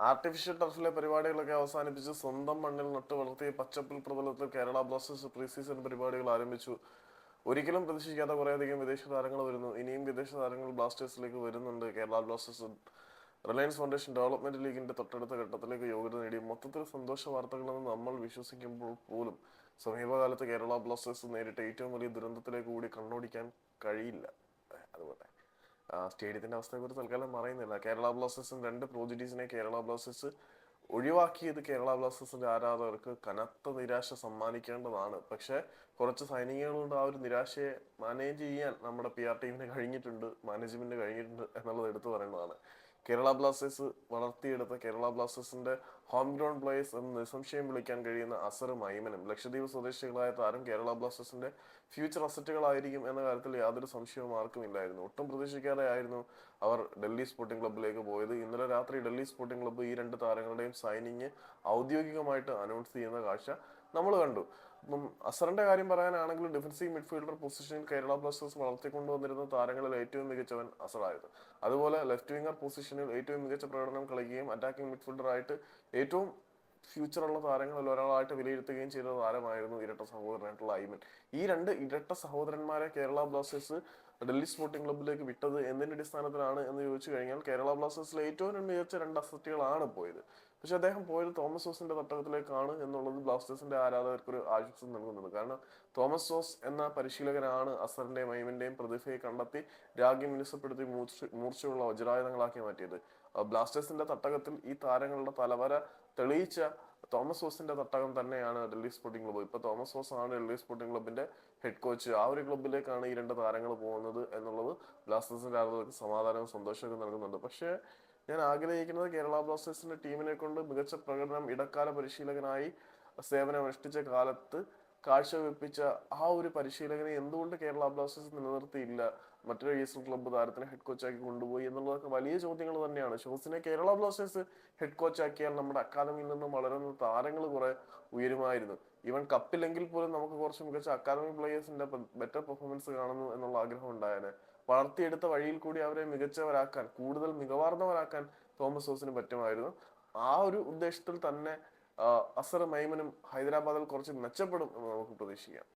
Artificial ടർഫിലെ പരിപാടികളൊക്കെ അവസാനിപ്പിച്ച് സ്വന്തം മണ്ണിൽ നട്ടു വളർത്തിയ പച്ചപ്പിൽ പ്രതലത്തിൽ കേരള ബ്ലാസ്റ്റേഴ്സ് പ്രീ സീസൺ പരിപാടികൾ ആരംഭിച്ചു. ഒരിക്കലും പ്രതീക്ഷിക്കാത്ത കുറേയധികം വിദേശ താരങ്ങൾ വരുന്നു. ഇനിയും വിദേശ താരങ്ങൾ ബ്ലാസ്റ്റേഴ്സിലേക്ക് വരുന്നുണ്ട്. Kerala Blasters Reliance foundation development ലീഗിന്റെ തൊട്ടടുത്ത ഘട്ടത്തിലേക്ക് യോഗ്യത നേടി. മൊത്തത്തിൽ സന്തോഷ വാർത്തകളെന്ന് നമ്മൾ വിശ്വസിക്കുമ്പോൾ പോലും സമീപകാലത്ത് കേരള ബ്ലാസ്റ്റേഴ്സ് നേരിട്ട ഏറ്റവും വലിയ ദുരന്തത്തിലേക്ക് കൂടി കണ്ണോടിക്കാൻ കഴിയില്ല. അതുപോലെ സ്റ്റേഡിയത്തിന്റെ അവസ്ഥയെക്കുറിച്ച് തൽക്കാലം പറയുന്നില്ല. കേരള ബ്ലാസ്റ്റേഴ്സിന് രണ്ട് പ്രോജക്ടീസിനെ കേരള ബ്ലാസ്റ്റേഴ്സ് ഒഴിവാക്കിയത് കേരള ബ്ലാസ്റ്റേഴ്സിന്റെ ആരാധകർക്ക് കനത്ത നിരാശ സമ്മാനിക്കേണ്ടതാണ്. പക്ഷെ കുറച്ച് സൈനികങ്ങൾ കൊണ്ട് ആ ഒരു നിരാശയെ മാനേജ് ചെയ്യാൻ നമ്മുടെ PR ടീമിന് കഴിഞ്ഞിട്ടുണ്ട്, മാനേജ്മെന്റിന് കഴിഞ്ഞിട്ടുണ്ട് എന്നുള്ളത് എടുത്തു പറയേണ്ടതാണ്. കേരള ബ്ലാസ്റ്റേഴ്സ് വളർത്തിയെടുത്ത കേരള ബ്ലാസ്റ്റേഴ്സിന്റെ ഹോം ഗ്രൗണ്ട് പ്ലേയേഴ്സ് എന്ന് നിസ്സംശയം വിളിക്കാൻ കഴിയുന്ന അസറും ഐമനും ലക്ഷദ്വീപ് സ്വദേശികളായ താരം കേരള ബ്ലാസ്റ്റേഴ്സിന്റെ ഫ്യൂച്ചർ അസറ്റുകളായിരിക്കും എന്ന കാര്യത്തിൽ യാതൊരു സംശയവും ആർക്കും ഇല്ലായിരുന്നു. ഒട്ടും പ്രതീക്ഷിക്കാതെ ആയിരുന്നു അവർ ഡൽഹി സ്പോർട്ടിംഗ് ക്ലബ്ബിലേക്ക് പോയത്. ഇന്നലെ രാത്രി ഡൽഹി സ്പോർട്ടിംഗ് ക്ലബ്ബ് ഈ രണ്ട് താരങ്ങളുടെയും സൈനിങ് ഔദ്യോഗികമായിട്ട് അനൗൺസ് ചെയ്യുന്ന കാഴ്ച നമ്മൾ കണ്ടു. അപ്പം അസറിന്റെ കാര്യം പറയാനാണെങ്കിൽ ഡിഫൻസീവ് മിഡ്ഫീൽഡർ പൊസിഷനിൽ കേരള ബ്ലാസ്റ്റേഴ്സ് വളർത്തിക്കൊണ്ടുവന്നിരുന്ന താരങ്ങളിൽ ഏറ്റവും മികച്ചവൻ അസറായിരുന്നു. അതുപോലെ ലെഫ്റ്റ് വിംഗർ പൊസിഷനിൽ ഏറ്റവും മികച്ച പ്രകടനം കളിക്കുകയും അറ്റാക്കിംഗ് മിഡ്ഫീൽഡറായിട്ട് ഏറ്റവും ഫ്യൂച്ചറുള്ള താരങ്ങളിൽ ഒരാളായിട്ട് വിലയിരുത്തുകയും ചെയ്ത താരമായിരുന്നു ഇരട്ട സഹോദരനായിട്ടുള്ള ഐമൻ. ഈ രണ്ട് ഇരട്ട സഹോദരന്മാരെ കേരള ബ്ലാസ്റ്റേഴ്സ് ഡൽഹി സ്പോർട്ടിംഗ് ക്ലബ്ബിലേക്ക് വിട്ടത് എന്തിന്റെ അടിസ്ഥാനത്തിലാണ് എന്ന് ചോദിച്ചു കഴിഞ്ഞാൽ കേരള ബ്ലാസ്റ്റേഴ്സിലെ ഏറ്റവും മികച്ച രണ്ട് അസറ്റുകളാണ് പോയത്. പക്ഷെ അദ്ദേഹം പോയത് തോമസ് ജോസിന്റെ തട്ടകത്തിലേക്കാണ് എന്നുള്ളത് ബ്ലാസ്റ്റേഴ്സിന്റെ ആരാധകർക്ക് ഒരു ആശ്വാസം നൽകുന്നുണ്ട്. കാരണം തോമസ് ജോസ് എന്ന പരിശീലകനാണ് അസറിന്റെയും ഐമന്റെയും പ്രതിഭയെ കണ്ടെത്തി രാഗ്യം മിനുസപ്പെടുത്തി മൂർച്ചയുള്ള വജ്രായുധങ്ങളാക്കി മാറ്റിയത്. ബ്ലാസ്റ്റേഴ്സിന്റെ തട്ടകത്തിൽ ഈ താരങ്ങളുടെ തലവര തെളിയിച്ച തോമസ് ജോസിന്റെ തട്ടകം തന്നെയാണ് ഡൽഹി സ്പോർട്ടിംഗ് ക്ലബ്ബ്. ഇപ്പൊ തോമസ് ജോസ് ആണ് ഡൽഹി സ്പോർട്ടിംഗ് ക്ലബിന്റെ ഹെഡ് കോച്ച്. ആ ഒരു ക്ലബിലേക്കാണ് ഈ രണ്ട് താരങ്ങൾ പോകുന്നത് എന്നുള്ളത് ബ്ലാസ്റ്റേഴ്സിന്റെ ആളുകൾക്ക് സമാധാനവും സന്തോഷമൊക്കെ നൽകുന്നുണ്ട്. പക്ഷേ ഞാൻ ആഗ്രഹിക്കുന്നത് കേരള ബ്ലാസ്റ്റേഴ്സിന്റെ ടീമിനെ കൊണ്ട് മികച്ച പ്രകടനം ഇടക്കാല പരിശീലകനായി സേവനം അനുഷ്ഠിച്ച കാലത്ത് കാഴ്ചവെപ്പിച്ച ആ ഒരു പരിശീലകനെ എന്തുകൊണ്ട് കേരള ബ്ലാസ്റ്റേഴ്സ് നിലനിർത്തിയില്ല, മറ്റൊരു ഈസ്റ്റർ ക്ലബ്ബ് താരത്തിനെ ഹെഡ് കോച്ചാക്കി കൊണ്ടുപോയി എന്നുള്ളതൊക്കെ വലിയ ചോദ്യങ്ങൾ തന്നെയാണ്. ഷോസിനെ കേരള ബ്ലാസ്റ്റേഴ്സ് ഹെഡ് കോച്ചാക്കിയാൽ നമ്മുടെ അക്കാദമിയിൽ നിന്നും വളരുന്ന താരങ്ങൾ കുറെ ഉയരുമായിരുന്നു. ഈവൻ കപ്പില്ലെങ്കിൽ പോലും നമുക്ക് കുറച്ച് മികച്ച അക്കാദമി പ്ലേയേഴ്സിന്റെ ബെറ്റർ പെർഫോമൻസ് കാണുന്നു എന്നുള്ള ആഗ്രഹം ഉണ്ടായേനെ. വളർത്തിയെടുത്ത വഴിയിൽ കൂടി അവരെ മികച്ചവരാക്കാൻ, കൂടുതൽ മികവാർന്നവരാക്കാൻ തോമസ് ജോസിന് പറ്റുമായിരുന്നു. ആ ഒരു ഉദ്ദേശത്തിൽ തന്നെ അസർ മൈമനും ഹൈദരാബാദിൽ കുറച്ച് മെച്ചപ്പെടും എന്ന് നമുക്ക് പ്രതീക്ഷിക്കാം.